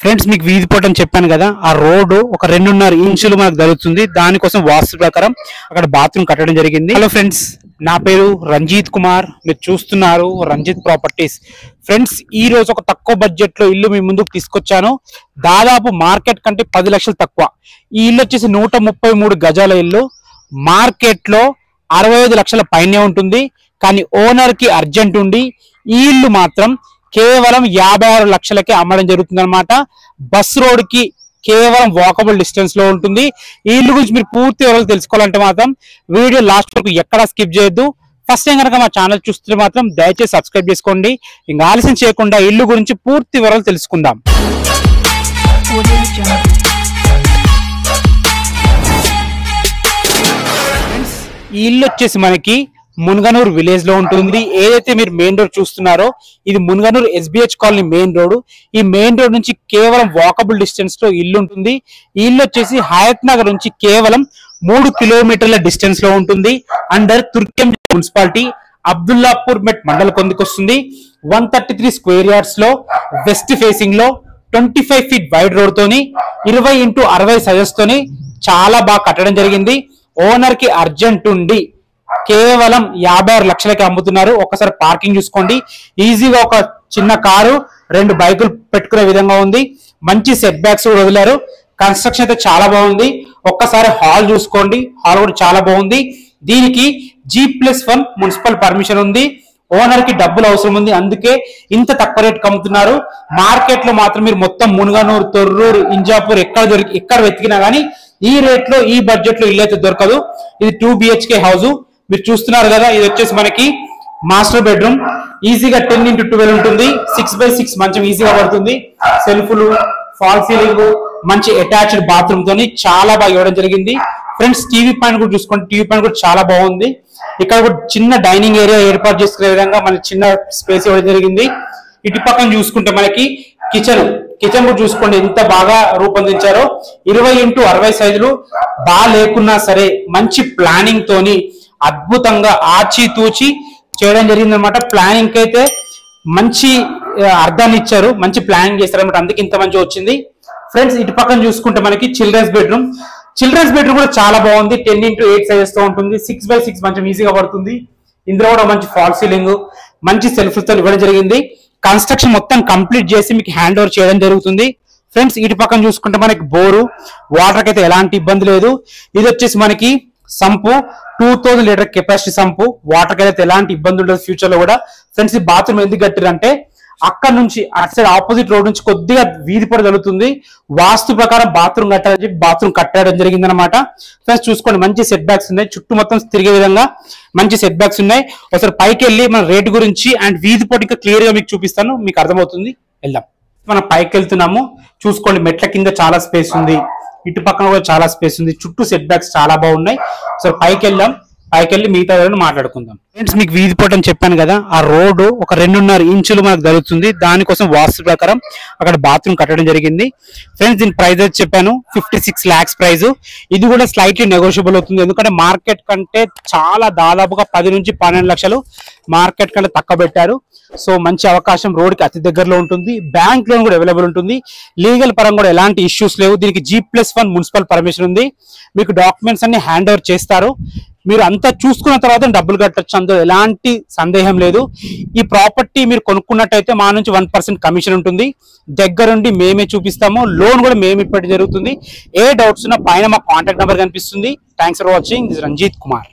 Friends మీకు వీధి పోటు అని చెప్పాను కదా, ఆ రోడ్డు ఒక 2.5 ఇంచులు మనకు జరుగుతుంది. దానికోసం వాస్తు ప్రకారం అక్కడ బాత్రూమ్ కట్టడం జరిగింది. హలో ఫ్రెండ్స్, నా పేరు రంజిత్ కుమార్, మీరు చూస్తున్నారు రంజిత్ ప్రాపర్టీస్. ఫ్రెండ్స్, ఈ రోజు ఒక తక్కువ బడ్జెట్ లో ఇల్లు మీ ముందుకు తీసుకొచ్చాను. దాదాపు మార్కెట్ కంటే 10 లక్షలు తక్కువ. ఈ ఇల్లు వచ్చేసి 133 గజాల ఇల్లు. మార్కెట్ లో 65 లక్షల పైనే ఉంటుంది. కానీ ఓనర్ కి అర్జెంట్ ఉండి ఈ ఇల్లు మాత్రం కేవలం 56 లక్షలకే అమ్మడం జరుగుతుంది అనమాట. బస్ రోడ్ కి కేవలం వాకబుల్ డిస్టెన్స్ లో ఉంటుంది. ఈ ఇల్లు గురించి మీరు పూర్తి వివరాలు తెలుసుకోవాలంటే మాత్రం వీడియో లాస్ట్ వరకు ఎక్కడా స్కిప్ చేయొద్దు. ఫస్ట్ టైం కనుక మా ఛానల్ చూస్తే మాత్రం దయచేసి సబ్స్క్రైబ్ చేసుకోండి. ఇంకా ఆలస్యం చేయకుండా ఇల్లు గురించి పూర్తి వివరాలు తెలుసుకుందాం. ఈ ఇల్లు వచ్చేసి మనకి మున్గనూరు విలేజ్ లో ఉంటుంది. ఏదైతే మీరు మెయిన్ రోడ్ చూస్తున్నారో ఇది Munganur SBH colony main road. ఈ మెయిన్ రోడ్ నుంచి కేవలం వాకబుల్ డిస్టెన్స్ లో ఇల్లు ఉంటుంది. ఈ ఇల్లు వచ్చేసి హయత్ నగర్ నుంచి కేవలం 3 కిలోమీటర్ల డిస్టెన్స్ లో ఉంటుంది. అండర్ తుర్కెం మున్సిపాలిటీ, అబ్దుల్లాపూర్ మెట్ మండల కొందికి వస్తుంది. 133 స్క్వేర్ యార్డ్స్ లో వెస్ట్ ఫేసింగ్ లో 25 ఫీట్ వైడ్ రోడ్ తోని 20x60 సైజెస్ తోని చాలా బాగా కట్టడం జరిగింది. ఓనర్ కి అర్జెంట్ ఉండి కేవలం 56 లక్షలకి అమ్ముతున్నారు. ఒకసారి పార్కింగ్ చూసుకోండి. ఈజీగా ఒక చిన్న కారు 2 బైకులు పెట్టుకునే విధంగా ఉంది. మంచి సెట్ బ్యాక్స్ కూడా వదిలారు. కన్స్ట్రక్షన్ అయితే చాలా బాగుంది. ఒక్కసారి హాల్ చూసుకోండి, హాల్ కూడా చాలా బాగుంది. దీనికి G+1 మున్సిపల్ పర్మిషన్ ఉంది. ఓనర్ కి డబ్బులు అవసరం ఉంది, అందుకే ఇంత తక్కువ రేట్ అమ్ముతున్నారు. మార్కెట్ లో మాత్రం మీరు మొత్తం మున్గనూరు, తొర్రూరు, ఇంజాపూర్ ఎక్కడ వెతికినా గానీ ఈ రేట్ లో ఈ బడ్జెట్ లో ఇల్లు అయితే దొరకదు. ఇది 2 BHK హౌస్ మీరు చూస్తున్నారు కదా. ఇది వచ్చేసి మనకి మాస్టర్ బెడ్రూమ్. ఈజీగా 10x12 ఉంటుంది. 6x6 మంచం ఈజీగా పడుతుంది. సెల్ఫ్లు, ఫాల్ సీలింగ్, మంచి అటాచ్డ్ బాత్రూమ్ తోని చాలా బాగా ఇవ్వడం జరిగింది. ఫ్రెండ్స్, టీవీ పాయింట్ కూడా చూసుకోండి. టీవీ పాయింట్ కూడా చాలా బాగుంది. ఇక్కడ కూడా చిన్న డైనింగ్ ఏరియా ఏర్పాటు చేసుకునే విధంగా మన చిన్న స్పేస్ ఇవ్వడం జరిగింది. ఇటు పక్కన చూసుకుంటే మనకి కిచెన్ కూడా చూసుకోండి ఎంత బాగా రూపొందించారో. 20x60 సైజులు బాగా లేకున్నా సరే మంచి ప్లానింగ్ తోని అద్భుతంగా ఆచితూచి చేయడం జరిగింది అనమాట. ప్లానింగ్ అయితే మంచి అర్థాన్ని ఇచ్చారు, మంచి ప్లానింగ్ చేస్తారనమాట, అందుకే ఇంత మంచిగా వచ్చింది. ఫ్రెండ్స్, ఇటు పక్కన చూసుకుంటే మనకి చిల్డ్రన్స్ బెడ్రూమ్ కూడా చాలా బాగుంది. 10x8 సైజెస్ తో ఉంటుంది. 6x6 మంచం ఈజీగా పడుతుంది. ఇందులో కూడా మంచి ఫాల్ సీలింగ్, మంచి సెల్ఫ్ తో ఇవ్వడం జరిగింది. కన్స్ట్రక్షన్ మొత్తం కంప్లీట్ చేసి మీకు హ్యాండ్ ఓవర్ చేయడం జరుగుతుంది. ఫ్రెండ్స్, ఇటు పక్కన చూసుకుంటే మనకి బోరు, వాటర్ కి అయితే ఎలాంటి ఇబ్బంది లేదు. ఇది వచ్చేసి మనకి sump, 2000 litre capacity sump. Water కి అయితే ఎలాంటి ఇబ్బంది ఉండదు ఫ్యూచర్ లో కూడా. ఫ్రెండ్స్, ఈ బాత్రూమ్ ఎందుకు కట్టారంటే అక్కడ నుంచి అటు సైడ్ ఆపోజిట్ రోడ్ నుంచి కొద్దిగా వీధి పొడ జరుగుతుంది. వాస్తు ప్రకారం బాత్రూమ్ కట్టాలని చెప్పి బాత్రూమ్ కట్టడం జరిగింది అనమాట. ఫ్రెండ్స్, చూసుకోండి మంచి సెట్ బ్యాక్స్ ఉన్నాయి. చుట్టూ మొత్తం తిరిగే విధంగా మంచి సెట్ బ్యాక్స్ ఉన్నాయి. ఒకసారి పైకి వెళ్ళి మన రేట్ గురించి అండ్ వీధి పొడ ఇంకా క్లియర్ గా మీకు చూపిస్తాను, మీకు అర్థమవుతుంది. వెళ్దాం. మనం పైకి వెళ్తున్నాము. చూసుకోండి, మెట్ల కింద చాలా స్పేస్ ఉంది. ఇటు పక్కన కూడా చాలా స్పేస్ ఉంది. చుట్టూ సెట్ బ్యాక్స్ చాలా బాగున్నాయి. సో పైకి వెళ్దాం. పైకి వెళ్ళి మిగతా మాట్లాడుకుందాం. ఫ్రెండ్స్, మీకు వీధి పోటు అని చెప్పాను కదా, ఆ రోడ్డు ఒక 2.5 ఇంచులు మనకు జరుగుతుంది. దానికోసం వాస్తు ప్రకారం అక్కడ బాత్రూమ్ కట్టడం జరిగింది. ఫ్రెండ్స్, దీని ప్రైస్ అయితే చెప్పాను 56 lakhs ప్రైస్. ఇది కూడా స్లైట్లీ నెగోషియబుల్ అవుతుంది. ఎందుకంటే మార్కెట్ కంటే చాలా దాదాపుగా 10 నుంచి 12 లక్షలు మార్కెట్ కంటే తక్కువ పెట్టారు. సో మంచి అవకాశం. రోడ్ కి అతి దగ్గరలో ఉంటుంది. బ్యాంక్ లోన్ కూడా అవైలబుల్ ఉంటుంది. లీగల్ పరంగా కూడా ఎలాంటి ఇష్యూస్ లేవు. దీనికి G+1 మున్సిపల్ పర్మిషన్ ఉంది. మీకు డాక్యుమెంట్స్ అన్ని హ్యాండ్ ఓవర్ చేస్తారు. మీరు అంతా చూసుకున్న తర్వాత డబ్బులు కట్టొచ్చు, అందులో ఎలాంటి సందేహం లేదు. ఈ ప్రాపర్టీ మీరు కొనుక్కున్నట్టయితే మా నుంచి 1% కమిషన్ ఉంటుంది. దగ్గరుండి మేమే చూపిస్తాము. లోన్ కూడా మేము ఇప్పటి జరుగుతుంది. ఏ డౌట్స్ ఉన్నా పైన మా కాంటాక్ట్ నెంబర్ కనిపిస్తుంది. Thanks for watching. This Ranjit Kumar.